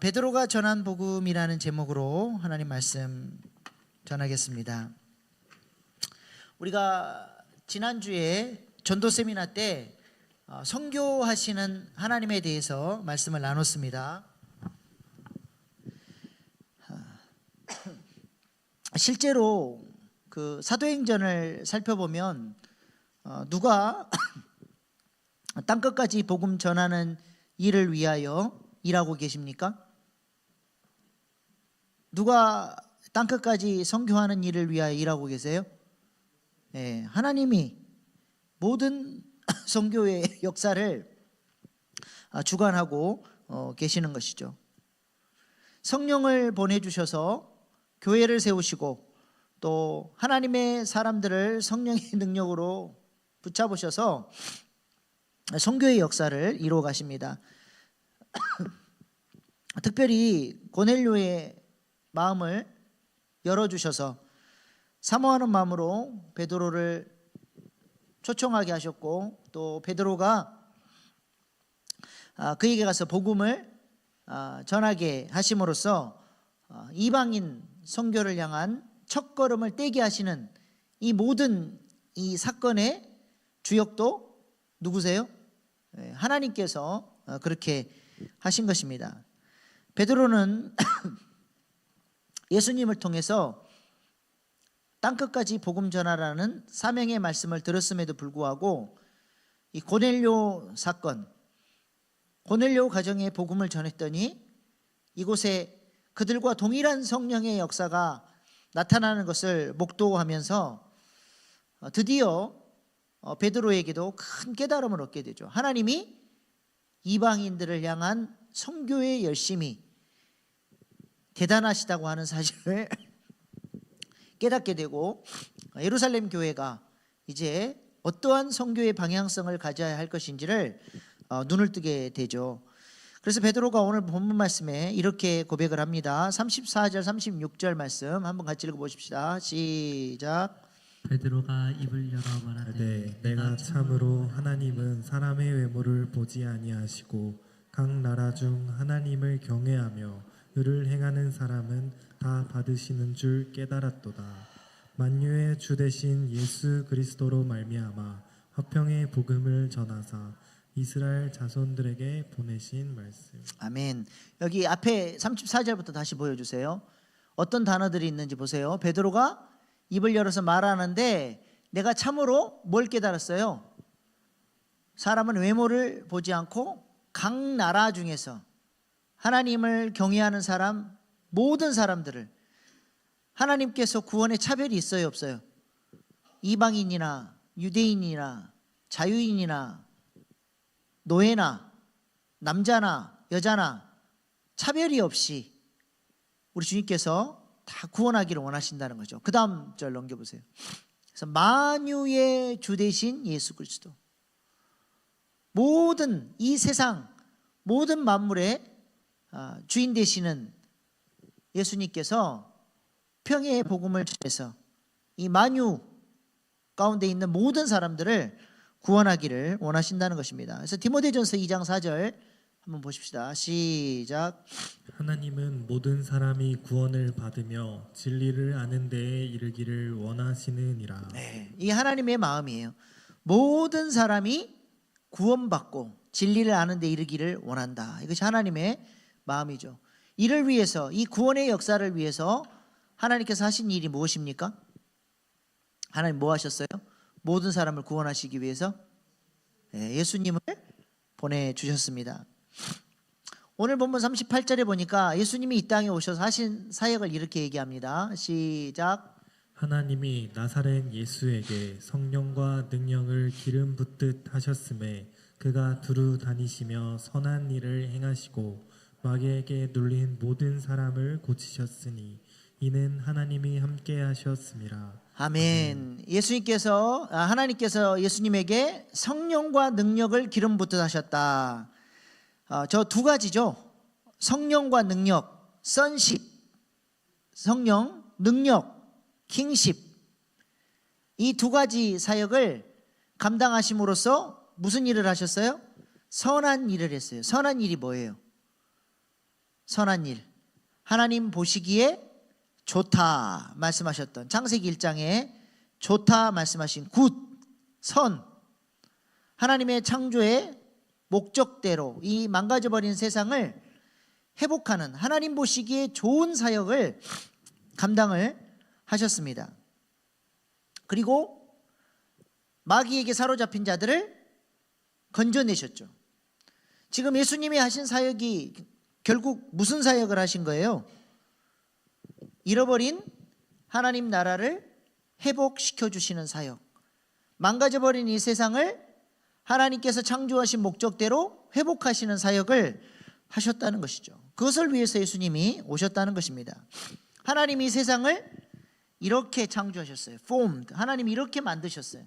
베드로가 전한 복음이라는 제목으로 하나님 말씀 전하겠습니다. 우리가 지난주에 전도 세미나 때 선교하시는 하나님에 대해서 말씀을 나눴습니다. 실제로 그 사도행전을 살펴보면 누가 땅끝까지 복음 전하는 일을 위하여 일하고 계십니까? 누가 땅끝까지 선교하는 일을 위하여 일하고 계세요? 네, 하나님이 모든 선교의 역사를 주관하고 계시는 것이죠. 성령을 보내주셔서 교회를 세우시고 또 하나님의 사람들을 성령의 능력으로 붙잡으셔서 선교의 역사를 이루어 가십니다. 특별히 고넬료의 마음을 열어주셔서 사모하는 마음으로 베드로를 초청하게 하셨고 또 베드로가 그에게 가서 복음을 전하게 하심으로써 이방인 선교를 향한 첫걸음을 떼게 하시는 이 모든 이 사건의 주역도 누구세요? 하나님께서 그렇게 하신 것입니다. 베드로는 예수님을 통해서 땅끝까지 복음 전하라는 사명의 말씀을 들었음에도 불구하고 이 고넬료 사건, 고넬료 가정에 복음을 전했더니 이곳에 그들과 동일한 성령의 역사가 나타나는 것을 목도하면서 드디어 베드로에게도 큰 깨달음을 얻게 되죠. 하나님이 이방인들을 향한 선교의 열심이 대단하시다고 하는 사실을 깨닫게 되고 예루살렘 교회가 이제 어떠한 선교의 방향성을 가져야 할 것인지를 눈을 뜨게 되죠. 그래서 베드로가 오늘 본문 말씀에 이렇게 고백을 합니다. 34절 36절 말씀 한번 같이 읽어보십시다. 시작. 베드로가 입을 열어 말하되 내가 참으로 하나님은 사람의 외모를 보지 아니하시고 각 나라 중 하나님을 경외하며 의를 행하는 사람은 다 받으시는 줄 깨달았도다. 만유의 주 되신 예수 그리스도로 말미암아 화평의 복음을 전하사 이스라엘 자손들에게 보내신 말씀. 아멘. 여기 앞에 34절부터 다시 보여주세요. 어떤 단어들이 있는지 보세요. 베드로가 입을 열어서 말하는데 내가 참으로 뭘 깨달았어요? 사람은 외모를 보지 않고 각 나라 중에서 하나님을 경외하는 사람, 모든 사람들을 하나님께서 구원의 차별이 있어요, 없어요? 이방인이나 유대인이나 자유인이나 노예나 남자나 여자나 차별이 없이 우리 주님께서 다 구원하기를 원하신다는 거죠. 그 다음 절 넘겨보세요. 그래서 만유의 주 되신 예수 그리스도, 모든 이 세상 모든 만물의 주인 되시는 예수님께서 평화의 복음을 전해서 이 만유 가운데 있는 모든 사람들을 구원하기를 원하신다는 것입니다. 그래서 디모데전서 2장 4절 한번 보십시다. 시작. 하나님은 모든 사람이 구원을 받으며 진리를 아는 데에 이르기를 원하시느니라. 네, 이게 하나님의 마음이에요. 모든 사람이 구원받고 진리를 아는 데 이르기를 원한다. 이것이 하나님의 마음이죠. 이를 위해서, 이 구원의 역사를 위해서 하나님께서 하신 일이 무엇입니까? 하나님 뭐 하셨어요? 모든 사람을 구원하시기 위해서 예수님을 보내주셨습니다. 오늘 본문 38절에 보니까 예수님이 이 땅에 오셔서 하신 사역을 이렇게 얘기합니다. 시작. 하나님이 나사렛 예수에게 성령과 능력을 기름 붓듯 하셨음에 그가 두루 다니시며 선한 일을 행하시고 마귀에게 눌린 모든 사람을 고치셨으니 이는 하나님이 함께 하셨습니다. 아멘. 하나님께서 예수님에게 성령과 능력을 기름 붓듯 하셨다. 저 두 가지죠. 성령과 능력, sonship, 성령, 능력, kingship. 이 두 가지 사역을 감당하심으로써 무슨 일을 하셨어요? 선한 일을 했어요. 선한 일이 뭐예요? 선한 일, 하나님 보시기에 좋다 말씀하셨던 창세기 1장에 좋다 말씀하신 굿, 선, 하나님의 창조의 목적대로 이 망가져버린 세상을 회복하는 하나님 보시기에 좋은 사역을 감당을 하셨습니다. 그리고 마귀에게 사로잡힌 자들을 건져내셨죠. 지금 예수님이 하신 사역이 결국 무슨 사역을 하신 거예요? 잃어버린 하나님 나라를 회복시켜 주시는 사역, 망가져버린 이 세상을 하나님께서 창조하신 목적대로 회복하시는 사역을 하셨다는 것이죠. 그것을 위해서 예수님이 오셨다는 것입니다. 하나님이 세상을 이렇게 창조하셨어요. formed. 하나님이 이렇게 만드셨어요.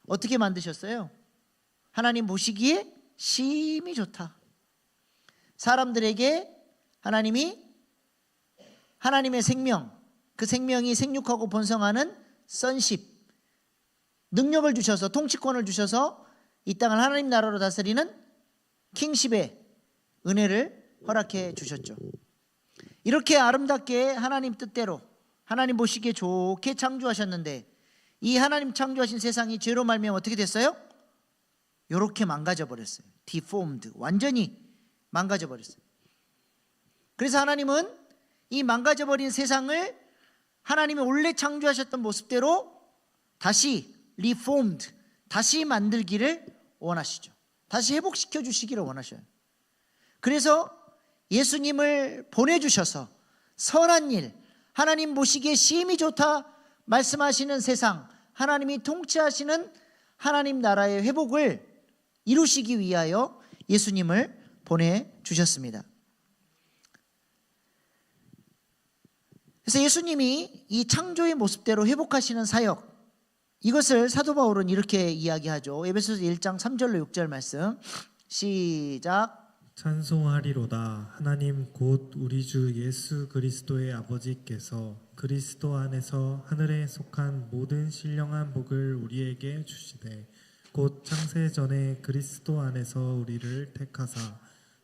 어떻게 만드셨어요? 하나님 보시기에 심히 좋다. 사람들에게 하나님이 하나님의 생명, 그 생명이 생육하고 번성하는 sonship, 능력을 주셔서 통치권을 주셔서 이 땅을 하나님 나라로 다스리는 킹십의 은혜를 허락해 주셨죠. 이렇게 아름답게 하나님 뜻대로 하나님 보시기에 좋게 창조하셨는데 이 하나님 창조하신 세상이 죄로 말미암아 어떻게 됐어요? 이렇게 망가져 버렸어요. deformed, 완전히 망가져 버렸어요. 그래서 하나님은 이 망가져 버린 세상을 하나님이 원래 창조하셨던 모습대로 다시 reformed, 다시 만들기를 원하시죠. 다시 회복시켜 주시기를 원하셔요. 그래서 예수님을 보내주셔서 선한 일, 하나님 보시기에 심히 좋다 말씀하시는 세상, 하나님이 통치하시는 하나님 나라의 회복을 이루시기 위하여 예수님을 보내주셨습니다. 그래서 예수님이 이 창조의 모습대로 회복하시는 사역, 이것을 사도 바울은 이렇게 이야기하죠. 에베소서 1장 3절로 6절 말씀 시작. 찬송하리로다. 하나님 곧 우리 주 예수 그리스도의 아버지께서 그리스도 안에서 하늘에 속한 모든 신령한 복을 우리에게 주시되 곧 창세 전에 그리스도 안에서 우리를 택하사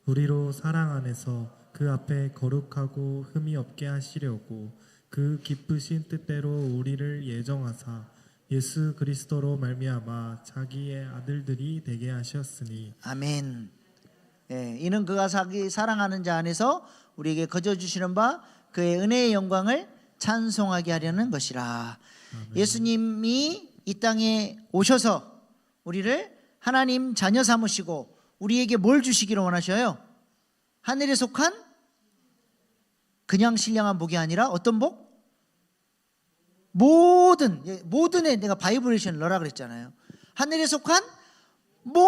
우리로 사랑 안에서 그 앞에 거룩하고 흠이 없게 하시려고 그 기쁘신 뜻대로 우리를 예정하사 예수 그리스도로 말미암아 자기의 아들들이 되게 하셨으니 아멘. 예, 이는 그가 자기 사랑하는 자 안에서 우리에게 거저 주시는 바 그의 은혜의 영광을 찬송하게 하려는 것이라. 아멘. 예수님이 이 땅에 오셔서 우리를 하나님 자녀 삼으시고 우리에게 뭘 주시기를 원하셔요? 하늘에 속한 그냥 신령한 복이 아니라 어떤 복? 모든에 내가 바이브레이션 넣으라 그랬잖아요. 하늘에 속한 모든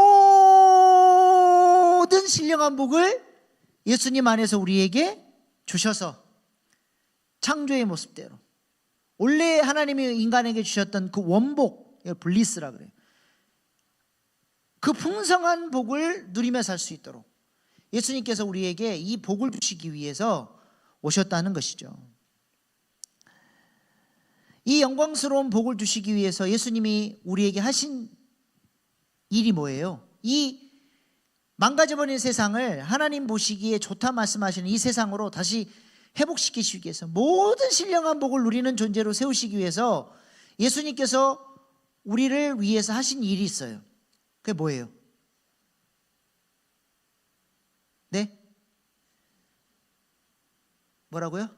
신령한 복을 예수님 안에서 우리에게 주셔서 창조의 모습대로 원래 하나님이 인간에게 주셨던 그 원복, 블리스라 그래요. 그 풍성한 복을 누리며 살 수 있도록 예수님께서 우리에게 이 복을 주시기 위해서 오셨다는 것이죠. 이 영광스러운 복을 주시기 위해서 예수님이 우리에게 하신 일이 뭐예요? 이 망가져버린 세상을 하나님 보시기에 좋다 말씀하시는 이 세상으로 다시 회복시키시기 위해서 모든 신령한 복을 누리는 존재로 세우시기 위해서 예수님께서 우리를 위해서 하신 일이 있어요. 그게 뭐예요? 네? 뭐라고요?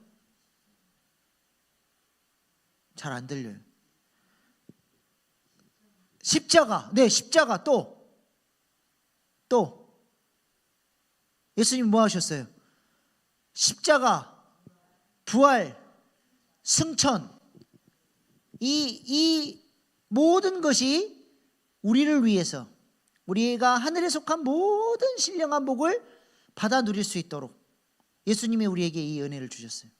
잘 안 들려요. 십자가. 네, 십자가. 또 예수님 뭐 하셨어요? 십자가, 부활, 승천, 이 모든 것이 우리를 위해서 우리가 하늘에 속한 모든 신령한 복을 받아 누릴 수 있도록 예수님이 우리에게 이 은혜를 주셨어요.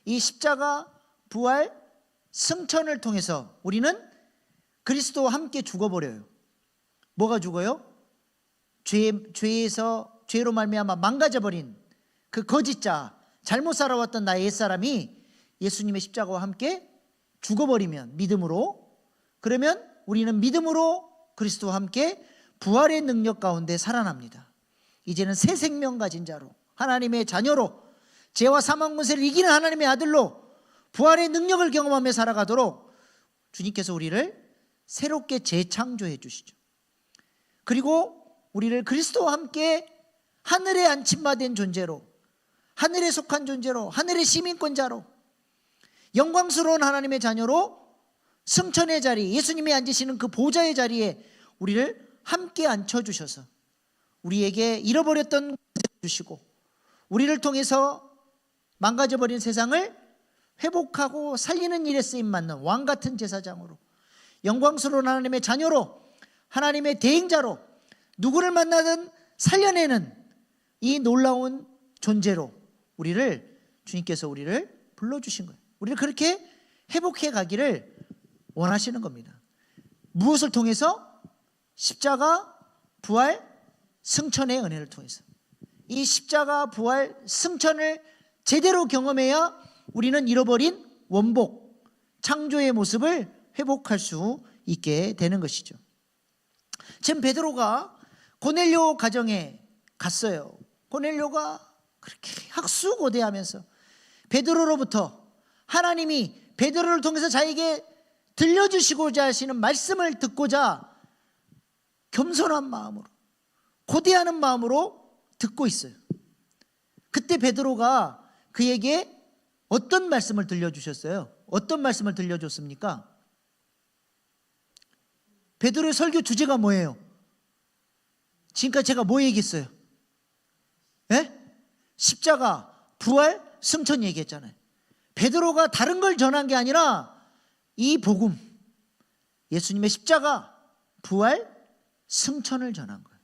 이 십자가, 부활, 승천을 통해서 우리는 그리스도와 함께 죽어버려요. 뭐가 죽어요? 죄로 말미암아 망가져버린 그 거짓자, 잘못 살아왔던 나의 옛사람이 예수님의 십자가와 함께 죽어버리면, 믿음으로, 그러면 우리는 믿음으로 그리스도와 함께 부활의 능력 가운데 살아납니다. 이제는 새 생명 가진 자로, 하나님의 자녀로, 죄와 사망 권세를 이기는 하나님의 아들로 부활의 능력을 경험하며 살아가도록 주님께서 우리를 새롭게 재창조해 주시죠. 그리고 우리를 그리스도와 함께 하늘에 안침마된 존재로, 하늘에 속한 존재로, 하늘의 시민권자로, 영광스러운 하나님의 자녀로 승천의 자리, 예수님이 앉으시는 그 보좌의 자리에 우리를 함께 앉혀주셔서 우리에게 잃어버렸던 것을 주시고 우리를 통해서 망가져버린 세상을 회복하고 살리는 일에 쓰임받는 왕같은 제사장으로, 영광스러운 하나님의 자녀로, 하나님의 대행자로, 누구를 만나든 살려내는 이 놀라운 존재로 주님께서 우리를 불러주신 거예요. 우리를 그렇게 회복해 가기를 원하시는 겁니다. 무엇을 통해서? 십자가, 부활, 승천의 은혜를 통해서. 이 십자가, 부활, 승천을 제대로 경험해야 우리는 잃어버린 원복, 창조의 모습을 회복할 수 있게 되는 것이죠. 지금 베드로가 고넬료 가정에 갔어요. 고넬료가 그렇게 학수고대하면서 베드로로부터 하나님이 베드로를 통해서 자기에게 들려주시고자 하시는 말씀을 듣고자 겸손한 마음으로, 고대하는 마음으로 듣고 있어요. 그때 베드로가 그에게 어떤 말씀을 들려주셨어요? 어떤 말씀을 들려줬습니까? 베드로의 설교 주제가 뭐예요? 지금까지 제가 뭐 얘기했어요? 예? 십자가, 부활, 승천 얘기했잖아요. 베드로가 다른 걸 전한 게 아니라 이 복음, 예수님의 십자가, 부활, 승천을 전한 거예요.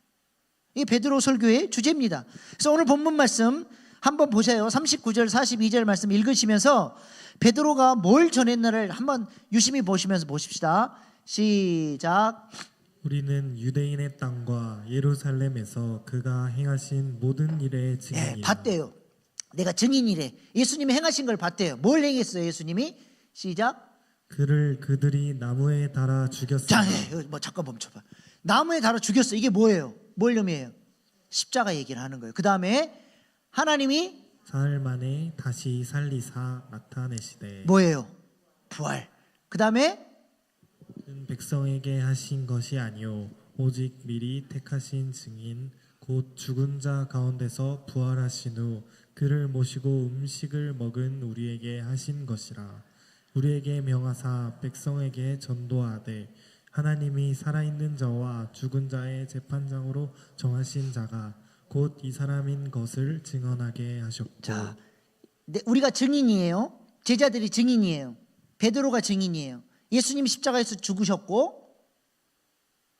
이 베드로 설교의 주제입니다. 그래서 오늘 본문 말씀 한번 보세요. 39절 42절 말씀 읽으시면서 베드로가 뭘 전했나를 한번 유심히 보시면서 보십시다. 시작. 우리는 유대인의 땅과 예루살렘에서 그가 행하신 모든 일의 증인이라. 봤대요. 내가 증인이래. 예수님이 행하신 걸 봤대요. 뭘 행했어요 예수님이? 시작. 그를 그들이 나무에 달아 죽였으나. 잠깐 멈춰봐. 나무에 달아 죽였어. 이게 뭐예요? 뭘 의미해요? 십자가 얘기를 하는 거예요. 그 다음에 하나님이 사흘 만에 다시 살리사 나타내시되. 뭐예요? 부활. 그 다음에 백성에게 하신 것이 아니요 오직 미리 택하신 증인 곧 죽은 자 가운데서 부활하신 후 그를 모시고 음식을 먹은 우리에게 하신 것이라. 우리에게 명하사 백성에게 전도하되 하나님이 살아있는 자와 죽은 자의 재판장으로 정하신 자가 곧 이 사람인 것을 증언하게 하셨고. 자, 우리가 증인이에요. 제자들이 증인이에요. 베드로가 증인이에요. 예수님이 십자가에서 죽으셨고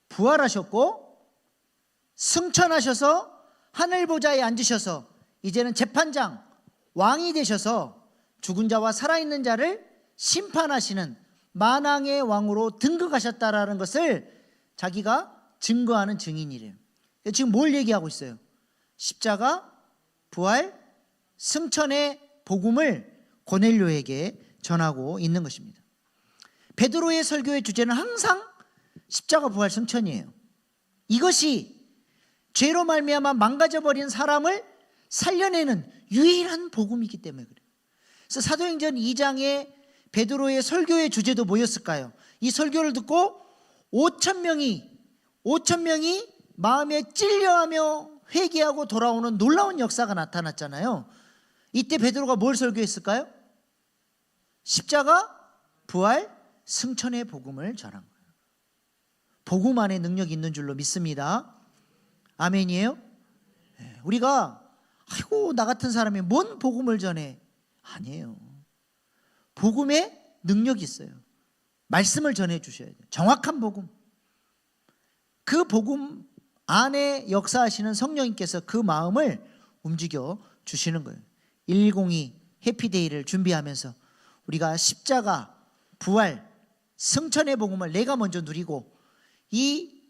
부활하셨고 승천하셔서 하늘 보좌에 앉으셔서 이제는 재판장, 왕이 되셔서 죽은 자와 살아있는 자를 심판하시는 만왕의 왕으로 등극하셨다라는 것을 자기가 증거하는 증인이래요. 지금 뭘 얘기하고 있어요? 십자가, 부활, 승천의 복음을 고넬료에게 전하고 있는 것입니다. 베드로의 설교의 주제는 항상 십자가, 부활, 승천이에요. 이것이 죄로 말미암아 망가져버린 사람을 살려내는 유일한 복음이기 때문에 그래요. 그래서 사도행전 2장에 베드로의 설교의 주제도 뭐였을까요? 이 설교를 듣고 5,000명이 마음에 찔려하며 회개하고 돌아오는 놀라운 역사가 나타났잖아요. 이때 베드로가 뭘 설교했을까요? 십자가, 부활, 승천의 복음을 전한 거예요. 복음 안에 능력이 있는 줄로 믿습니다. 아멘이에요? 우리가 아이고 나 같은 사람이 뭔 복음을 전해? 아니에요. 복음에 능력이 있어요. 말씀을 전해 주셔야 돼요. 정확한 복음. 그 복음 안에 역사하시는 성령님께서 그 마음을 움직여 주시는 거예요. 102 해피데이를 준비하면서 우리가 십자가, 부활, 승천의 복음을 내가 먼저 누리고 이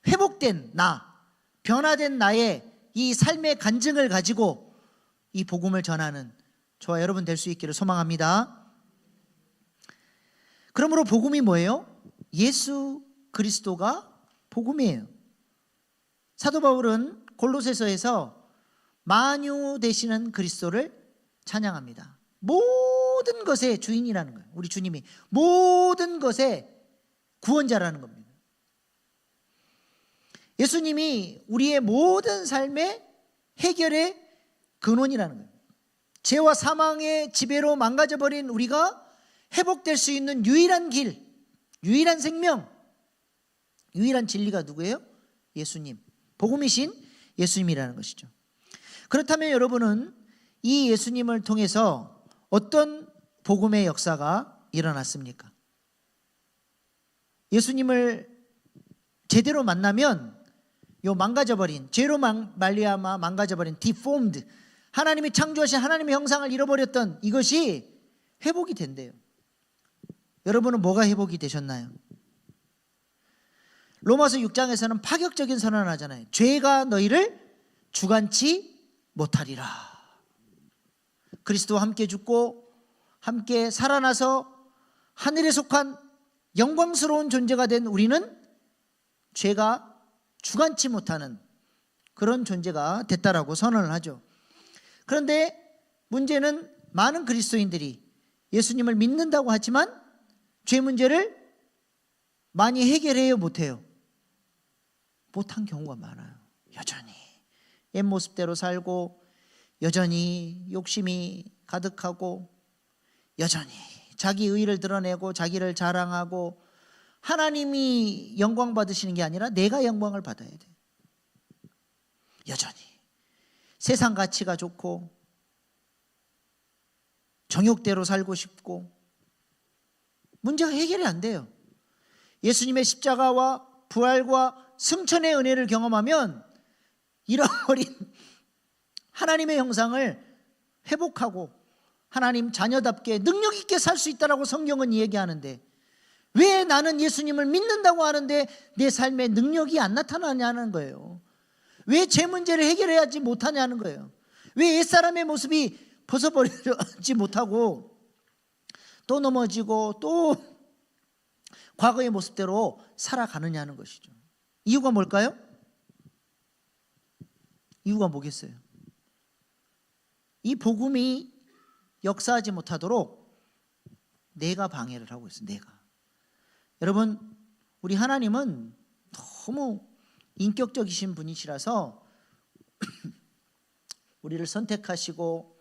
회복된 나, 변화된 나의 이 삶의 간증을 가지고 이 복음을 전하는 저와 여러분 될 수 있기를 소망합니다. 그러므로 복음이 뭐예요? 예수 그리스도가 복음이에요. 사도 바울은 골로새서에서 만유 되시는 그리스도를 찬양합니다. 모든 것의 주인이라는 거예요. 우리 주님이 모든 것의 구원자라는 겁니다. 예수님이 우리의 모든 삶의 해결의 근원이라는 거예요. 죄와 사망의 지배로 망가져버린 우리가 회복될 수 있는 유일한 길, 유일한 생명, 유일한 진리가 누구예요? 예수님, 복음이신 예수님이라는 것이죠. 그렇다면 여러분은 이 예수님을 통해서 어떤 복음의 역사가 일어났습니까? 예수님을 제대로 만나면 요 망가져버린, 죄로 말미암아 망가져버린 deformed, 하나님이 창조하신 하나님의 형상을 잃어버렸던 이것이 회복이 된대요. 여러분은 뭐가 회복이 되셨나요? 로마서 6장에서는 파격적인 선언을 하잖아요. 죄가 너희를 주관치 못하리라. 그리스도와 함께 죽고 함께 살아나서 하늘에 속한 영광스러운 존재가 된 우리는 죄가 주관치 못하는 그런 존재가 됐다라고 선언을 하죠. 그런데 문제는 많은 그리스도인들이 예수님을 믿는다고 하지만 죄 문제를 많이 해결해요, 못해요? 못한 경우가 많아요. 여전히 옛 모습대로 살고, 여전히 욕심이 가득하고, 여전히 자기 의의를 드러내고 자기를 자랑하고, 하나님이 영광 받으시는 게 아니라 내가 영광을 받아야 돼. 여전히 세상 가치가 좋고 정욕대로 살고 싶고, 문제가 해결이 안 돼요. 예수님의 십자가와 부활과 승천의 은혜를 경험하면 잃어버린 하나님의 형상을 회복하고 하나님 자녀답게 능력 있게 살 수 있다라고 성경은 얘기하는데, 왜 나는 예수님을 믿는다고 하는데 내 삶에 능력이 안 나타나냐는 거예요. 왜 제 문제를 해결해야지 못하냐는 거예요. 왜 옛사람의 모습이 벗어버리지 못하고 또 넘어지고 또 과거의 모습대로 살아가느냐는 것이죠. 이유가 뭘까요? 이유가 뭐겠어요? 이 복음이 역사하지 못하도록 내가 방해를 하고 있어요. 내가. 여러분, 우리 하나님은 너무 인격적이신 분이시라서 우리를 선택하시고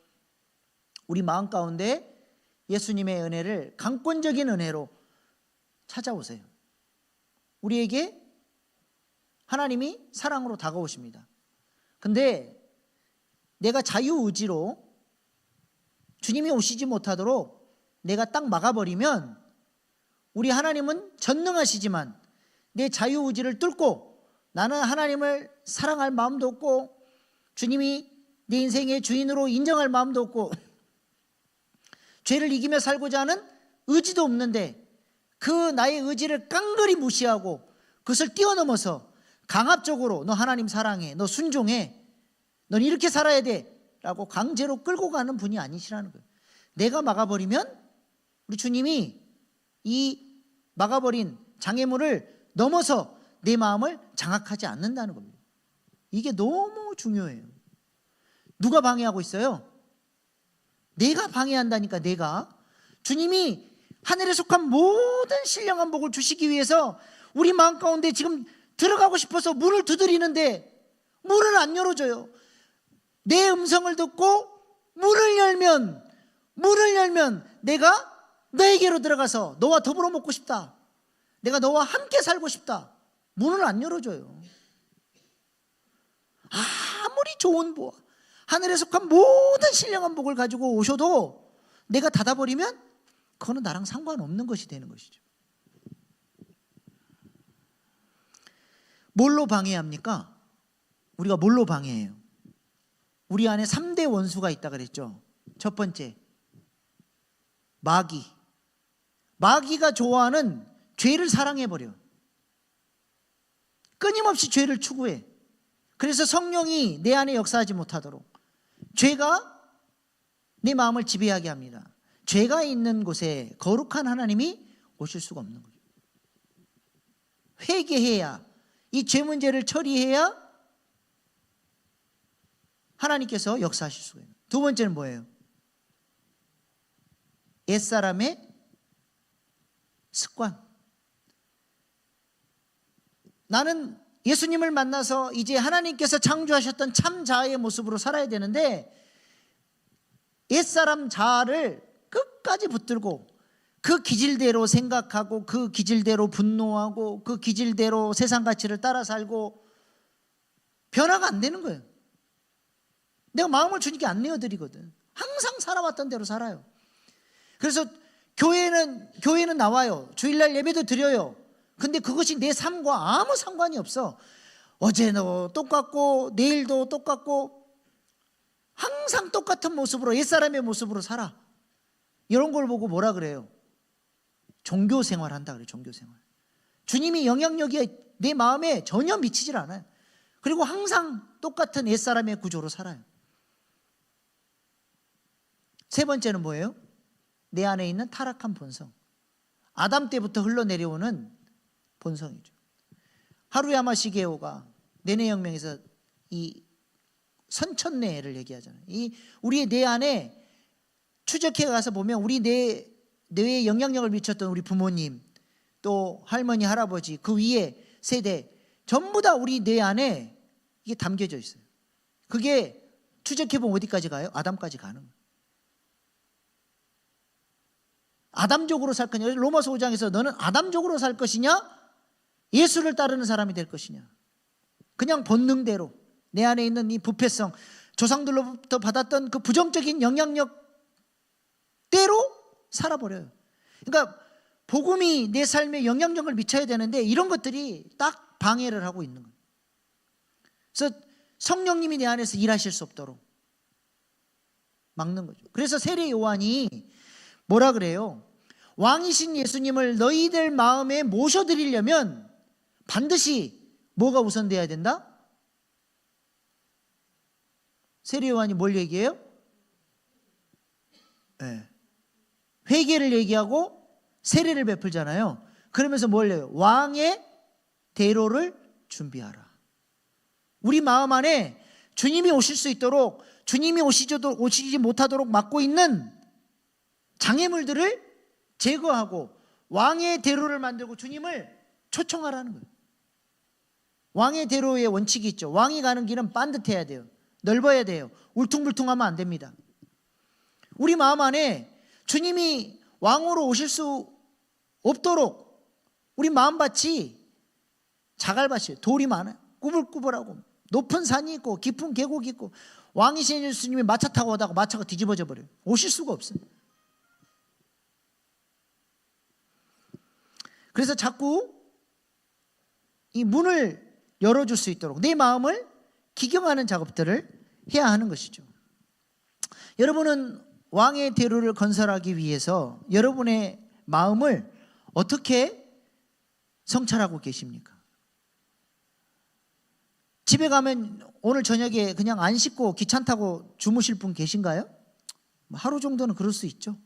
우리 마음 가운데 예수님의 은혜를 강권적인 은혜로 찾아오세요. 우리에게 하나님이 사랑으로 다가오십니다. 근데 내가 자유의지로 주님이 오시지 못하도록 내가 딱 막아버리면, 우리 하나님은 전능하시지만 내 자유의지를 뚫고 나는 하나님을 사랑할 마음도 없고 주님이 내 인생의 주인으로 인정할 마음도 없고 죄를 이기며 살고자 하는 의지도 없는데, 그 나의 의지를 깡그리 무시하고 그것을 뛰어넘어서 강압적으로 너 하나님 사랑해, 너 순종해, 넌 이렇게 살아야 돼 라고 강제로 끌고 가는 분이 아니시라는 거예요. 내가 막아버리면 우리 주님이 이 막아버린 장애물을 넘어서 내 마음을 장악하지 않는다는 겁니다. 이게 너무 중요해요. 누가 방해하고 있어요? 내가 방해한다니까. 내가. 주님이 하늘에 속한 모든 신령한 복을 주시기 위해서 우리 마음 가운데 지금 들어가고 싶어서 문을 두드리는데 문을 안 열어줘요. 내 음성을 듣고 문을 열면 내가 너에게로 들어가서 너와 더불어 먹고 싶다, 내가 너와 함께 살고 싶다, 문을 안 열어줘요. 아무리 좋은 보아, 하늘에 속한 모든 신령한 복을 가지고 오셔도 내가 닫아버리면 그거는 나랑 상관없는 것이 되는 것이죠. 뭘로 방해합니까? 우리가 뭘로 방해해요? 우리 안에 3대 원수가 있다 그랬죠. 첫 번째, 마귀. 마귀가 좋아하는 죄를 사랑해버려. 끊임없이 죄를 추구해. 그래서 성령이 내 안에 역사하지 못하도록 죄가 내 마음을 지배하게 합니다. 죄가 있는 곳에 거룩한 하나님이 오실 수가 없는 거죠. 회개해야, 이 죄 문제를 처리해야 하나님께서 역사하실 수가 있는. 두 번째는 뭐예요? 옛사람의 습관. 나는 예수님을 만나서 이제 하나님께서 창조하셨던 참 자아의 모습으로 살아야 되는데 옛사람 자아를 끝까지 붙들고 그 기질대로 생각하고 그 기질대로 분노하고 그 기질대로 세상 가치를 따라 살고 변화가 안 되는 거예요. 내가 마음을 주님께 안 내어드리거든. 항상 살아왔던 대로 살아요. 그래서 교회는 나와요. 주일날 예배도 드려요. 근데 그것이 내 삶과 아무 상관이 없어. 어제도 똑같고 내일도 똑같고 항상 똑같은 모습으로 옛사람의 모습으로 살아. 이런 걸 보고 뭐라 그래요? 종교생활 한다 그래요. 종교생활. 주님이 영향력이 내 마음에 전혀 미치질 않아요. 그리고 항상 똑같은 옛사람의 구조로 살아요. 세 번째는 뭐예요? 내 안에 있는 타락한 본성. 아담 때부터 흘러내려오는 본성이죠. 하루야마 시게오가 내내혁명에서 이 선천내를 얘기하잖아요. 이 우리의 뇌 안에 추적해 가서 보면 우리 뇌에 영향력을 미쳤던 우리 부모님, 또 할머니, 할아버지, 그 위에 세대 전부 다 우리 뇌 안에 이게 담겨져 있어요. 그게 추적해 보면 어디까지 가요? 아담까지 가는 거예요. 아담적으로 살 거냐? 로마서 5장에서 너는 아담적으로 살 것이냐? 예수를 따르는 사람이 될 것이냐? 그냥 본능대로 내 안에 있는 이 부패성, 조상들로부터 받았던 그 부정적인 영향력대로 살아버려요. 그러니까 복음이 내 삶에 영향력을 미쳐야 되는데 이런 것들이 딱 방해를 하고 있는 거예요. 그래서 성령님이 내 안에서 일하실 수 없도록 막는 거죠. 그래서 세례 요한이 뭐라 그래요? 왕이신 예수님을 너희들 마음에 모셔드리려면 반드시 뭐가 우선돼야 된다? 세례 요한이 뭘 얘기해요? 네. 회개를 얘기하고 세례를 베풀잖아요. 그러면서 뭘 해요? 왕의 대로를 준비하라. 우리 마음 안에 주님이 오실 수 있도록, 주님이 오시지 못하도록 막고 있는 장애물들을 제거하고 왕의 대로를 만들고 주님을 초청하라는 거예요. 왕의 대로의 원칙이 있죠. 왕이 가는 길은 반듯해야 돼요. 넓어야 돼요. 울퉁불퉁하면 안 됩니다. 우리 마음 안에 주님이 왕으로 오실 수 없도록 우리 마음밭이 자갈밭이에요. 돌이 많아요. 꾸불꾸불하고 높은 산이 있고 깊은 계곡이 있고 왕이신 예수님이 마차 타고 오다가 마차가 뒤집어져 버려요. 오실 수가 없어요. 그래서 자꾸 이 문을 열어줄 수 있도록 내 마음을 기경하는 작업들을 해야 하는 것이죠. 여러분은 왕의 대로를 건설하기 위해서 여러분의 마음을 어떻게 성찰하고 계십니까? 집에 가면 오늘 저녁에 그냥 안 씻고 귀찮다고 주무실 분 계신가요? 하루 정도는 그럴 수 있죠.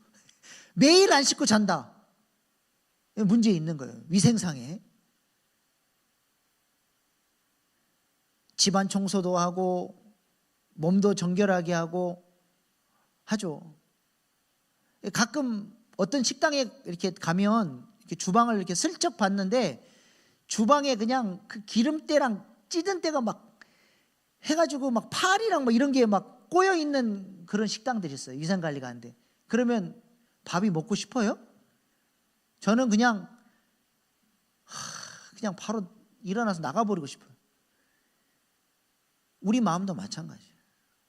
매일 안 씻고 잔다. 문제 있는 거예요. 위생상에. 집안 청소도 하고 몸도 정결하게 하고 하죠. 가끔 어떤 식당에 이렇게 가면 이렇게 주방을 이렇게 슬쩍 봤는데 주방에 그냥 그 기름때랑 찌든 때가 막 해가지고 막 파리랑 막 이런 게 막 꼬여 있는 그런 식당들이 있어요. 위생 관리가 안 돼. 그러면 밥이 먹고 싶어요? 저는 그냥 바로 일어나서 나가버리고 싶어요. 우리 마음도 마찬가지예요.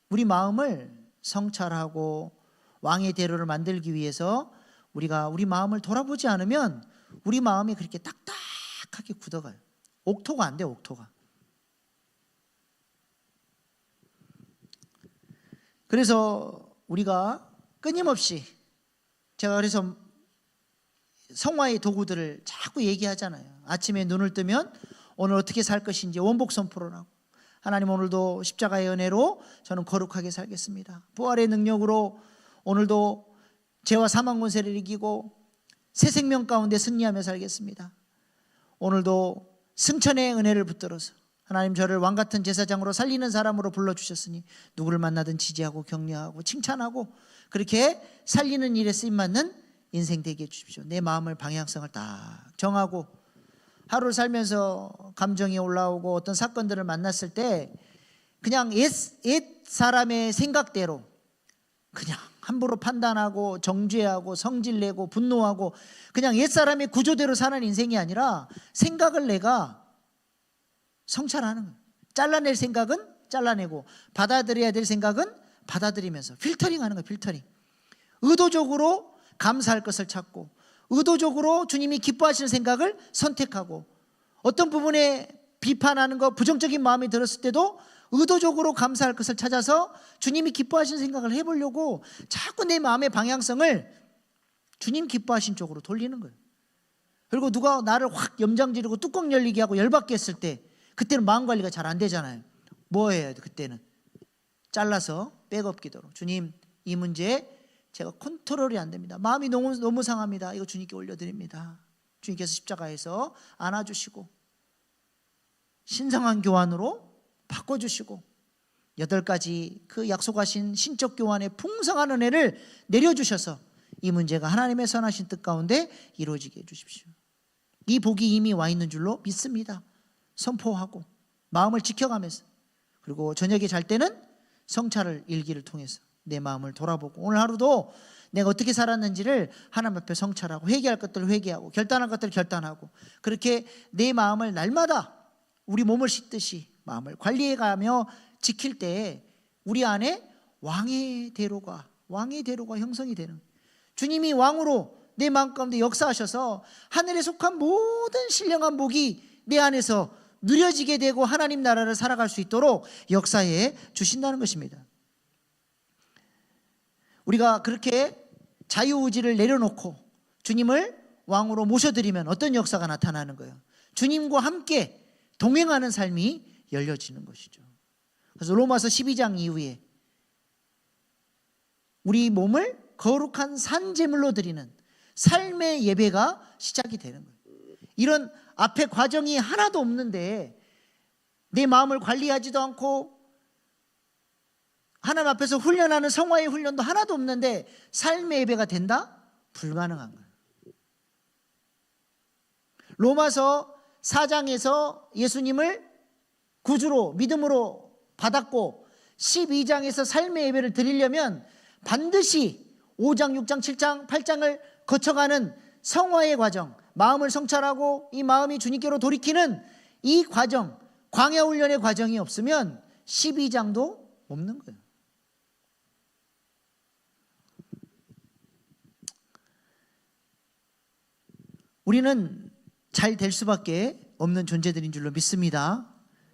우리 마음을 성찰하고 왕의 대로를 만들기 위해서 우리가 우리 마음을 돌아보지 않으면 우리 마음이 그렇게 딱딱하게 굳어가요. 옥토가 안 돼요. 옥토가. 그래서 우리가 끊임없이 제가 그래서 성화의 도구들을 자꾸 얘기하잖아요. 아침에 눈을 뜨면 오늘 어떻게 살 것인지 원복 선포를 하고 하나님 오늘도 십자가의 은혜로 저는 거룩하게 살겠습니다. 부활의 능력으로 오늘도 죄와 사망 권세를 이기고 새 생명 가운데 승리하며 살겠습니다. 오늘도 승천의 은혜를 붙들어서 하나님 저를 왕같은 제사장으로 살리는 사람으로 불러주셨으니 누구를 만나든 지지하고 격려하고 칭찬하고 그렇게 살리는 일에 쓰임받는 인생 되게 해주십시오. 내 마음을 방향성을 딱 정하고 하루를 살면서 감정이 올라오고 어떤 사건들을 만났을 때 그냥 옛 사람의 생각대로 그냥 함부로 판단하고 정죄하고 성질내고 분노하고 그냥 옛 사람의 구조대로 사는 인생이 아니라 생각을 내가 성찰하는 거예요. 잘라낼 생각은 잘라내고 받아들여야 될 생각은 받아들이면서 필터링하는 거예요. 필터링. 의도적으로 감사할 것을 찾고 의도적으로 주님이 기뻐하시는 생각을 선택하고 어떤 부분에 비판하는 거 부정적인 마음이 들었을 때도 의도적으로 감사할 것을 찾아서 주님이 기뻐하시는 생각을 해보려고 자꾸 내 마음의 방향성을 주님 기뻐하신 쪽으로 돌리는 거예요. 그리고 누가 나를 확 염장지르고 뚜껑 열리게 하고 열받게 했을 때 그때는 마음 관리가 잘 안 되잖아요. 뭐 해야 돼? 그때는 잘라서 백업 기도로 주님 이 문제 제가 컨트롤이 안 됩니다. 마음이 너무 상합니다. 이거 주님께 올려드립니다. 주님께서 십자가에서 안아주시고 신성한 교환으로 바꿔주시고 8가지 그 약속하신 신적 교환의 풍성한 은혜를 내려주셔서 이 문제가 하나님의 선하신 뜻 가운데 이루어지게 해주십시오. 이 복이 이미 와 있는 줄로 믿습니다. 선포하고 마음을 지켜가면서 그리고 저녁에 잘 때는 성찰을 일기를 통해서 내 마음을 돌아보고 오늘 하루도 내가 어떻게 살았는지를 하나님 앞에 성찰하고 회개할 것들을 회개하고 결단할 것들을 결단하고 그렇게 내 마음을 날마다 우리 몸을 씻듯이 마음을 관리해가며 지킬 때 우리 안에 왕의 대로가 형성이 되는 주님이 왕으로 내 마음 가운데 역사하셔서 하늘에 속한 모든 신령한 복이 내 안에서 누려지게 되고 하나님 나라를 살아갈 수 있도록 역사해 주신다는 것입니다. 우리가 그렇게 자유의지를 내려놓고 주님을 왕으로 모셔드리면 어떤 역사가 나타나는 거예요? 주님과 함께 동행하는 삶이 열려지는 것이죠. 그래서 로마서 12장 이후에 우리 몸을 거룩한 산제물로 드리는 삶의 예배가 시작이 되는 거예요. 이런 앞에 과정이 하나도 없는데 내 마음을 관리하지도 않고 하나님 앞에서 훈련하는 성화의 훈련도 하나도 없는데 삶의 예배가 된다? 불가능한 거예요. 로마서 4장에서 예수님을 구주로 믿음으로 받았고 12장에서 삶의 예배를 드리려면 반드시 5장, 6장, 7장, 8장을 거쳐가는 성화의 과정, 마음을 성찰하고 이 마음이 주님께로 돌이키는 이 과정, 광야 훈련의 과정이 없으면 12장도 없는 거예요. 우리는 잘 될 수밖에 없는 존재들인 줄로 믿습니다.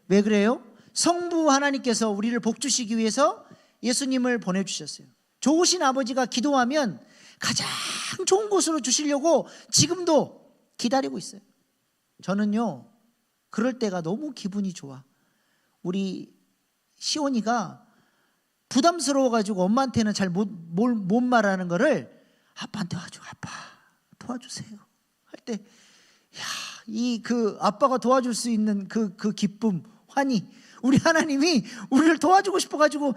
왜 그래요? 성부 하나님께서 우리를 복주시기 위해서 예수님을 보내주셨어요. 좋으신 아버지가 기도하면 가장 좋은 곳으로 주시려고 지금도 기다리고 있어요. 저는요 그럴 때가 너무 기분이 좋아. 우리 시온이가 부담스러워가지고 엄마한테는 잘 못 말하는 거를 아빠한테 와줘. 아빠 도와주세요 할 때 이 그 아빠가 도와줄 수 있는 그 기쁨, 환희, 우리 하나님이 우리를 도와주고 싶어가지고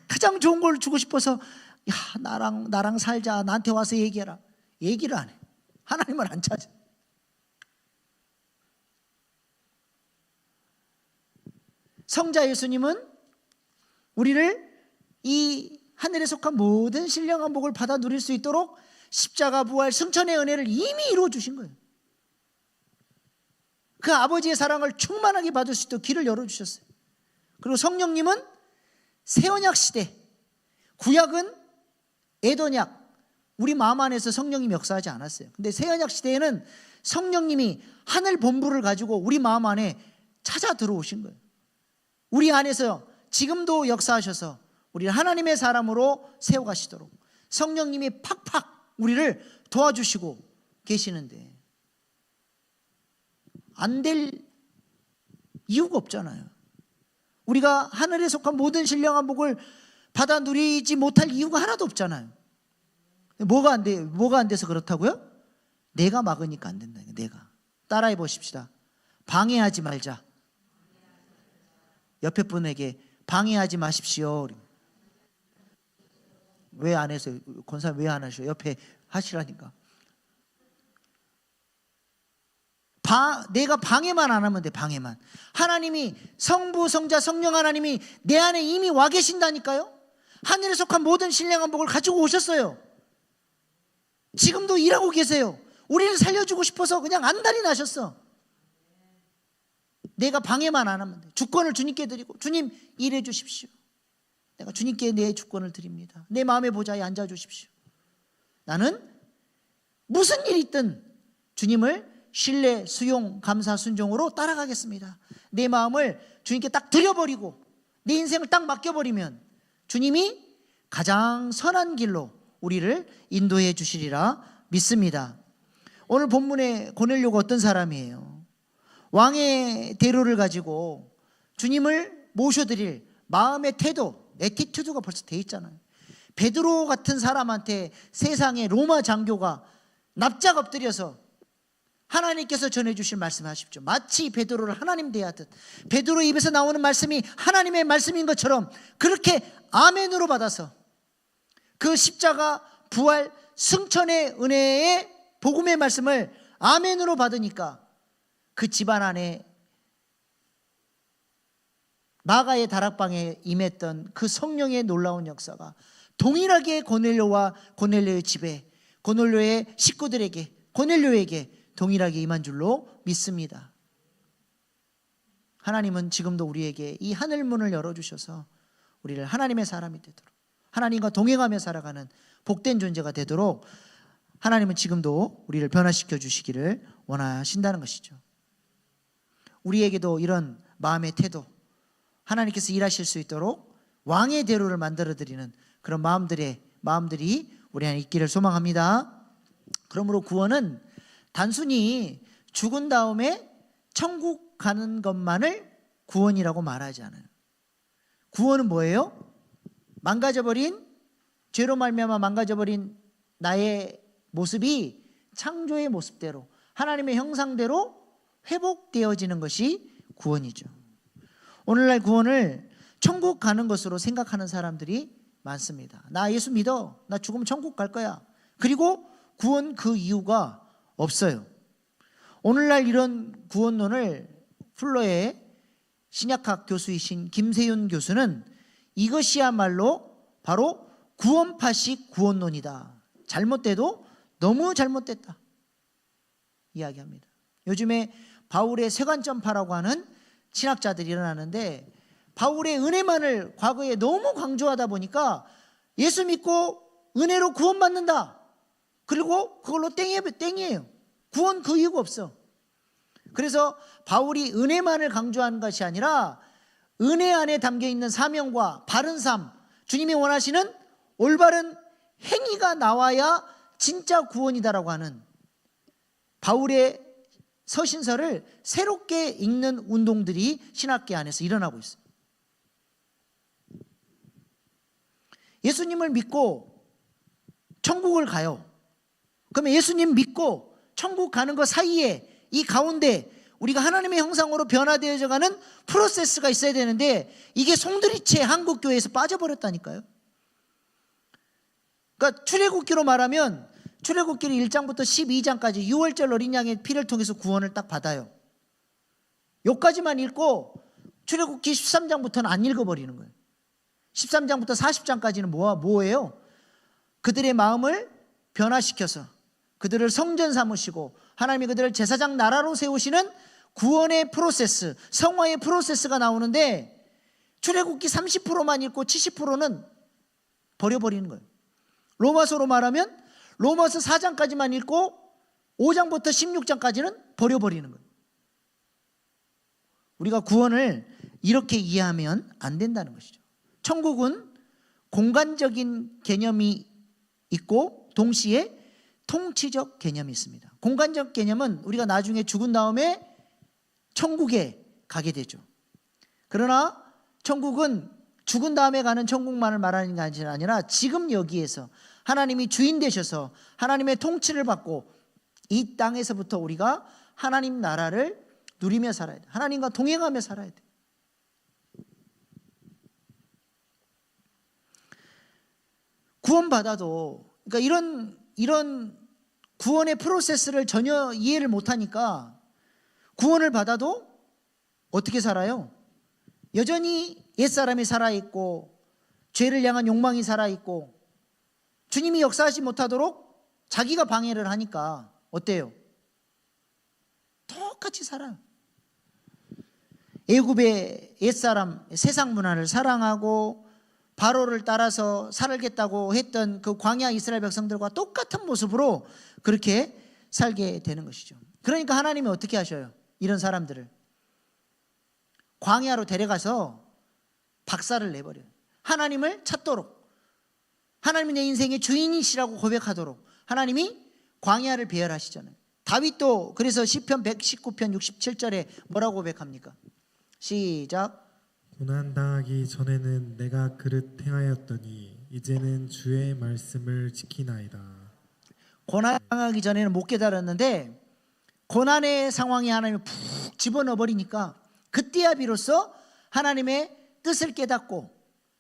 가장 좋은 걸 주고 싶어서 야 나랑 살자, 나한테 와서 얘기해라. 얘기를 안 해. 하나님을 안 찾아. 성자 예수님은 우리를 이 하늘에 속한 모든 신령한 복을 받아 누릴 수 있도록 십자가 부활 승천의 은혜를 이미 이루어 주신 거예요. 그 아버지의 사랑을 충만하게 받을 수 있도록 길을 열어주셨어요. 그리고 성령님은 새 언약 시대, 구약은 애언약, 우리 마음 안에서 성령님이 역사하지 않았어요. 근데 새 언약 시대에는 성령님이 하늘 본부를 가지고 우리 마음 안에 찾아 들어오신 거예요. 우리 안에서 지금도 역사하셔서 우리를 하나님의 사람으로 세워가시도록 성령님이 팍팍 우리를 도와주시고 계시는데 안 될 이유가 없잖아요. 우리가 하늘에 속한 모든 신령한 복을 받아 누리지 못할 이유가 하나도 없잖아요. 뭐가 안 돼서 그렇다고요? 내가 막으니까 안 된다. 내가 따라해 보십시다. 방해하지 말자. 옆에 분에게 방해하지 마십시오. 왜 안 해서 권사님 왜 안 하셔? 옆에 하시라니까. 내가 방해만 안 하면 돼. 방해만. 하나님이 성부 성자 성령 하나님이 내 안에 이미 와 계신다니까요. 하늘에 속한 모든 신령한 복을 가지고 오셨어요. 지금도 일하고 계세요. 우리를 살려주고 싶어서 그냥 안달이 나셨어. 내가 방해만 안 하면 돼. 주권을 주님께 드리고 주님 일해 주십시오. 내가 주님께 내 주권을 드립니다. 내 마음의 보좌에 앉아 주십시오. 나는 무슨 일이 있든 주님을 신뢰, 수용, 감사, 순종으로 따라가겠습니다. 내 마음을 주님께 딱 드려버리고 내 인생을 딱 맡겨버리면 주님이 가장 선한 길로 우리를 인도해 주시리라 믿습니다. 오늘 본문의 고넬료가 어떤 사람이에요? 왕의 대로를 가지고 주님을 모셔드릴 마음의 태도, 애티튜드가 벌써 돼 있잖아요. 베드로 같은 사람한테 세상의 로마 장교가 납작 엎드려서 하나님께서 전해주실 말씀 하십시오. 마치 베드로를 하나님 대하듯 베드로 입에서 나오는 말씀이 하나님의 말씀인 것처럼 그렇게 아멘으로 받아서 그 십자가 부활 승천의 은혜의 복음의 말씀을 아멘으로 받으니까 그 집안 안에 마가의 다락방에 임했던 그 성령의 놀라운 역사가 동일하게 고넬료와 고넬료의 집에 고넬료의 식구들에게 고넬료에게 동일하게 임한 줄로 믿습니다. 하나님은 지금도 우리에게 이 하늘문을 열어주셔서 우리를 하나님의 사람이 되도록 하나님과 동행하며 살아가는 복된 존재가 되도록 하나님은 지금도 우리를 변화시켜 주시기를 원하신다는 것이죠. 우리에게도 이런 마음의 태도 하나님께서 일하실 수 있도록 왕의 대로를 만들어드리는 그런 마음들이 우리 안에 있기를 소망합니다. 그러므로 구원은 단순히 죽은 다음에 천국 가는 것만을 구원이라고 말하지 않아요. 구원은 뭐예요? 망가져버린 죄로 말미암아 망가져버린 나의 모습이 창조의 모습대로 하나님의 형상대로 회복되어지는 것이 구원이죠. 오늘날 구원을 천국 가는 것으로 생각하는 사람들이 많습니다. 나 예수 믿어. 나 죽으면 천국 갈 거야. 그리고 구원 그 이유가 없어요. 오늘날 이런 구원론을 플러의 신약학 교수이신 김세윤 교수는 이것이야말로 바로 구원파식 구원론이다. 잘못돼도 너무 잘못됐다 이야기합니다. 요즘에 바울의 세관점파라고 하는 신학자들이 일어나는데 바울의 은혜만을 과거에 너무 강조하다 보니까 예수 믿고 은혜로 구원받는다. 그리고 그걸로 땡이에요. 구원 그 이유가 없어. 그래서 바울이 은혜만을 강조한 것이 아니라 은혜 안에 담겨있는 사명과 바른 삶, 주님이 원하시는 올바른 행위가 나와야 진짜 구원이다라고 하는 바울의 서신서를 새롭게 읽는 운동들이 신학계 안에서 일어나고 있습니다. 예수님을 믿고 천국을 가요. 그러면 예수님 믿고 천국 가는 것 사이에 이 가운데 우리가 하나님의 형상으로 변화되어져 가는 프로세스가 있어야 되는데 이게 송두리째 한국교회에서 빠져버렸다니까요. 그러니까 출애굽기로 말하면 출애굽기는 1장부터 12장까지 6월절 어린 양의 피를 통해서 구원을 딱 받아요. 여기까지만 읽고 출애굽기 13장부터는 안 읽어버리는 거예요. 13장부터 40장까지는 뭐예요? 그들의 마음을 변화시켜서 그들을 성전 삼으시고 하나님이 그들을 제사장 나라로 세우시는 구원의 프로세스, 성화의 프로세스가 나오는데 출애굽기 30%만 읽고 70%는 버려버리는 거예요. 로마서로 말하면 로마서 4장까지만 읽고 5장부터 16장까지는 버려버리는 거예요. 우리가 구원을 이렇게 이해하면 안 된다는 것이죠. 천국은 공간적인 개념이 있고 동시에 통치적 개념이 있습니다. 공간적 개념은 우리가 나중에 죽은 다음에 천국에 가게 되죠. 그러나 천국은 죽은 다음에 가는 천국만을 말하는 게 아니라 지금 여기에서 하나님이 주인 되셔서 하나님의 통치를 받고 이 땅에서부터 우리가 하나님 나라를 누리며 살아야 돼. 하나님과 동행하며 살아야 돼. 구원받아도 그러니까 이런 구원의 프로세스를 전혀 이해를 못하니까 구원을 받아도 어떻게 살아요? 여전히 옛사람이 살아있고 죄를 향한 욕망이 살아있고 주님이 역사하지 못하도록 자기가 방해를 하니까 어때요? 똑같이 살아요. 애굽의 옛사람 세상 문화를 사랑하고 바로를 따라서 살겠다고 했던 그 광야 이스라엘 백성들과 똑같은 모습으로 그렇게 살게 되는 것이죠. 그러니까 하나님이 어떻게 하셔요? 이런 사람들을 광야로 데려가서 박살을 내버려요. 하나님을 찾도록, 하나님이 내 인생의 주인이시라고 고백하도록 하나님이 광야를 배열하시잖아요. 다윗도 그래서 시편 119편 67절에 뭐라고 고백합니까? 시작. 고난당하기 전에는 내가 그릇 행하였더니 이제는 주의 말씀을 지키나이다. 고난당하기 전에는 못 깨달았는데 고난의 상황에 하나님이 푹 집어넣어 버리니까 그때야 비로소 하나님의 뜻을 깨닫고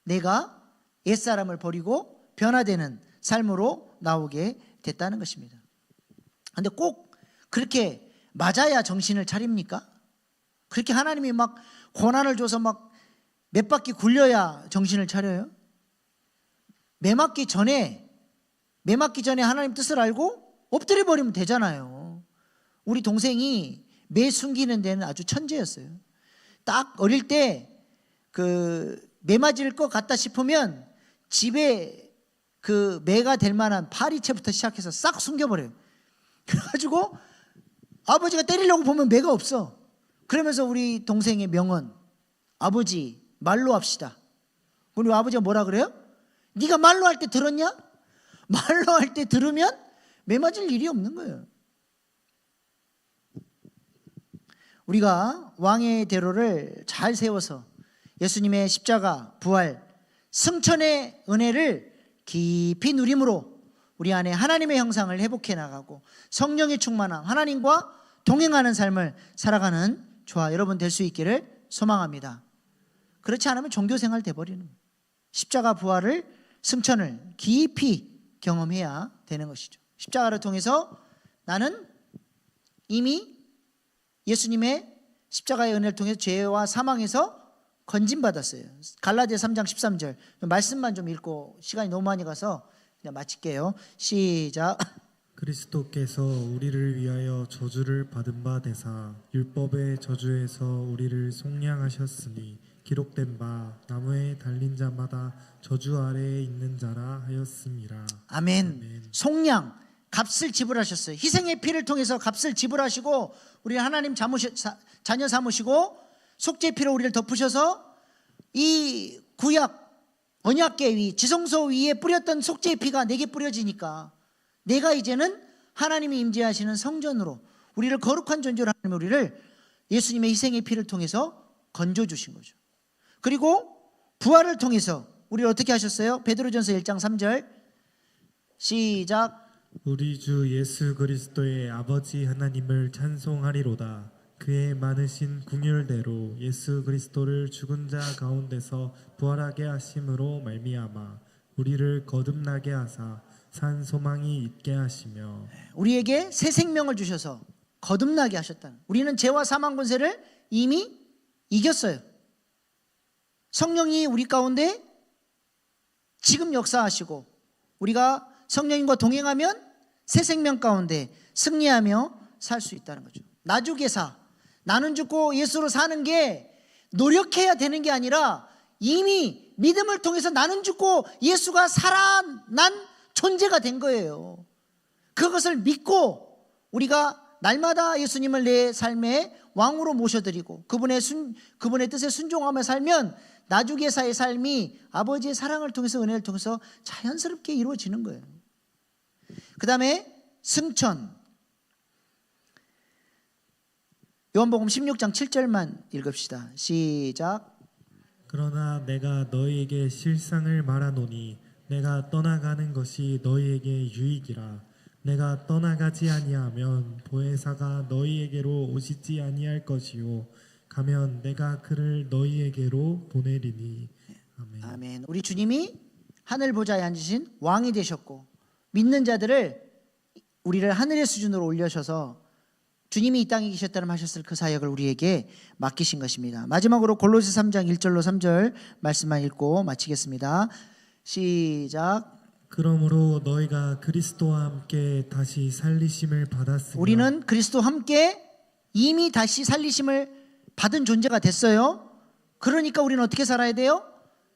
내가 옛사람을 버리고 변화되는 삶으로 나오게 됐다는 것입니다. 그런데 꼭 그렇게 맞아야 정신을 차립니까? 그렇게 하나님이 막 고난을 줘서 막 몇 바퀴 굴려야 정신을 차려요? 매 맞기 전에 하나님 뜻을 알고 엎드려 버리면 되잖아요. 우리 동생이 매 숨기는 데는 아주 천재였어요. 딱 어릴 때 매 맞을 것 같다 싶으면 집에 그 매가 될 만한 파리채부터 시작해서 싹 숨겨버려요. 그래가지고 아버지가 때리려고 보면 매가 없어. 그러면서 우리 동생의 명언, 아버지 말로 합시다. 우리 아버지가 뭐라 그래요? 네가 말로 할 때 들었냐? 말로 할 때 들으면 매 맞을 일이 없는 거예요. 우리가 왕의 대로를 잘 세워서 예수님의 십자가, 부활, 승천의 은혜를 깊이 누림으로 우리 안에 하나님의 형상을 회복해 나가고 성령의 충만함, 하나님과 동행하는 삶을 살아가는 저와 여러분 될 수 있기를 소망합니다. 그렇지 않으면 종교생활 돼버리는 거예요. 십자가 부활을, 승천을 깊이 경험해야 되는 것이죠. 십자가를 통해서 나는 이미 예수님의 십자가의 은혜를 통해서 죄와 사망에서 건진받았어요. 갈라디아 3장 13절 말씀만 좀 읽고 시간이 너무 많이 가서 그냥 마칠게요. 시작. 그리스도께서 우리를 위하여 저주를 받은 바 되사 율법의 저주에서 우리를 속량하셨으니 기록된 바 나무에 달린 자마다 저주 아래에 있는 자라 하였음이라. 아멘. 속량, 값을 지불하셨어요. 희생의 피를 통해서 값을 지불하시고 우리 하나님 자녀 삼으시고 속죄의 피로 우리를 덮으셔서 이 구약 언약궤 위 지성소 위에 뿌렸던 속죄의 피가 내게 뿌려지니까 내가 이제는 하나님이 임재하시는 성전으로 우리를 거룩한 존재로 하나님 우리를 예수님의 희생의 피를 통해서 건져 주신 거죠. 그리고 부활을 통해서 우리를 어떻게 하셨어요? 베드로전서 1장 3절 시작. 우리 주 예수 그리스도의 아버지 하나님을 찬송하리로다. 그의 많으신 궁율대로 예수 그리스도를 죽은 자 가운데서 부활하게 하심으로 말미암아 우리를 거듭나게 하사 산 소망이 있게 하시며 우리에게 새 생명을 주셔서 거듭나게 하셨다는. 우리는 죄와 사망 권세를 이미 이겼어요. 성령이 우리 가운데 지금 역사하시고 우리가 성령님과 동행하면 새 생명 가운데 승리하며 살 수 있다는 거죠. 나주계사, 나는 죽고 예수로 사는 게 노력해야 되는 게 아니라 이미 믿음을 통해서 나는 죽고 예수가 살아난 존재가 된 거예요. 그것을 믿고 우리가 날마다 예수님을 내 삶의 왕으로 모셔드리고 그분의 뜻에 순종하며 살면 나주계사의 삶이 아버지의 사랑을 통해서 은혜를 통해서 자연스럽게 이루어지는 거예요. 그 다음에 승천. 요한복음 16장 7절만 읽읍시다. 시작. 그러나 내가 너희에게 실상을 말하노니 내가 떠나가는 것이 너희에게 유익이라. 내가 떠나가지 아니하면 보혜사가 너희에게로 오시지 아니할 것이요 가면 내가 그를 너희에게로 보내리니. 아멘. 아멘. 우리 주님이 하늘 보좌에 앉으신 왕이 되셨고 믿는 자들을 우리를 하늘의 수준으로 올려셔서 주님이 이 땅에 계셨다면 하셨을 그 사역을 우리에게 맡기신 것입니다. 마지막으로 골로새 3장 1절로 3절 말씀만 읽고 마치겠습니다. 시작. 그러므로 너희가 그리스도와 함께 다시 살리심을 받았으며 우리는 그리스도와 함께 이미 다시 살리심을 받은 존재가 됐어요. 그러니까 우리는 어떻게 살아야 돼요?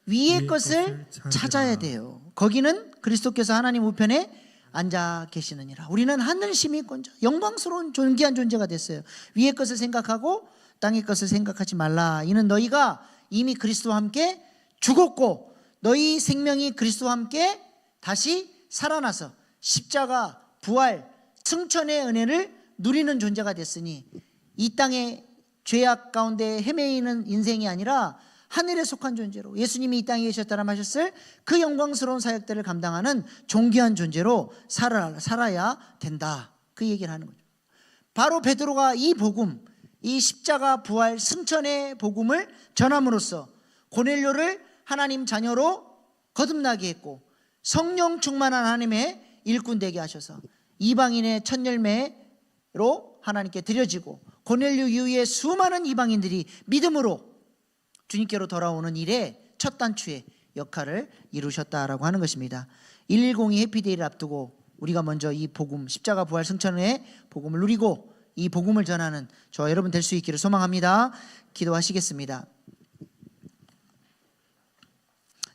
위의 것을 찾아야 돼요. 거기는 그리스도께서 하나님 우편에 앉아 계시느니라. 우리는 하늘 시민권자, 영광스러운 존귀한 존재가 됐어요. 위의 것을 생각하고 땅의 것을 생각하지 말라. 이는 너희가 이미 그리스도와 함께 죽었고 너희 생명이 그리스도와 함께 다시 살아나서 십자가, 부활, 승천의 은혜를 누리는 존재가 됐으니 이 땅의 죄악 가운데 헤매이는 인생이 아니라 하늘에 속한 존재로 예수님이 이 땅에 계셨다면 하셨을 그 영광스러운 사역들을 감당하는 존귀한 존재로 살아야 된다. 그 얘기를 하는 거죠. 바로 베드로가 이 복음, 이 십자가, 부활, 승천의 복음을 전함으로써 고넬료를 하나님 자녀로 거듭나게 했고 성령 충만한 하나님의 일꾼 되게 하셔서 이방인의 첫 열매로 하나님께 드려지고 고넬료 이후에 수많은 이방인들이 믿음으로 주님께로 돌아오는 일의 첫 단추의 역할을 이루셨다라고 하는 것입니다. 112 해피데이를 앞두고 우리가 먼저 이 복음, 십자가 부활 승천의 복음을 누리고 이 복음을 전하는 저와 여러분 될 수 있기를 소망합니다. 기도하시겠습니다.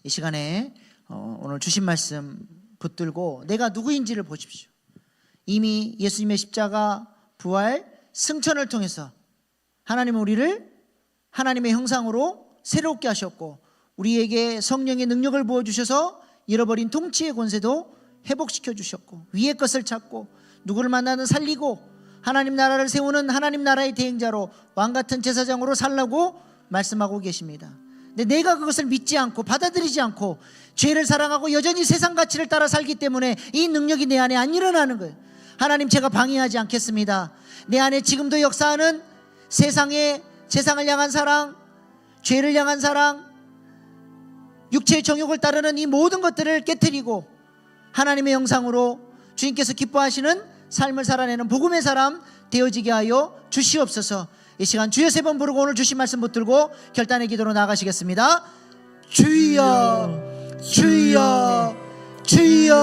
이 시간에 오늘 주신 말씀 붙들고 내가 누구인지를 보십시오. 이미 예수님의 십자가, 부활, 승천을 통해서 하나님은 우리를 하나님의 형상으로 새롭게 하셨고 우리에게 성령의 능력을 부어주셔서 잃어버린 통치의 권세도 회복시켜 주셨고 위의 것을 찾고 누구를 만나든 살리고 하나님 나라를 세우는 하나님 나라의 대행자로 왕같은 제사장으로 살라고 말씀하고 계십니다. 근데 내가 그것을 믿지 않고 받아들이지 않고 죄를 사랑하고 여전히 세상 가치를 따라 살기 때문에 이 능력이 내 안에 안 일어나는 거예요. 하나님, 제가 방해하지 않겠습니다. 내 안에 지금도 역사하는 세상을 향한 사랑, 죄를 향한 사랑, 육체의 정욕을 따르는 이 모든 것들을 깨트리고 하나님의 형상으로 주님께서 기뻐하시는 삶을 살아내는 복음의 사람 되어지게 하여 주시옵소서. 이 시간 주여 3번 부르고 오늘 주신 말씀 붙들고 결단의 기도로 나아가시겠습니다. 주여, 주여, 주여.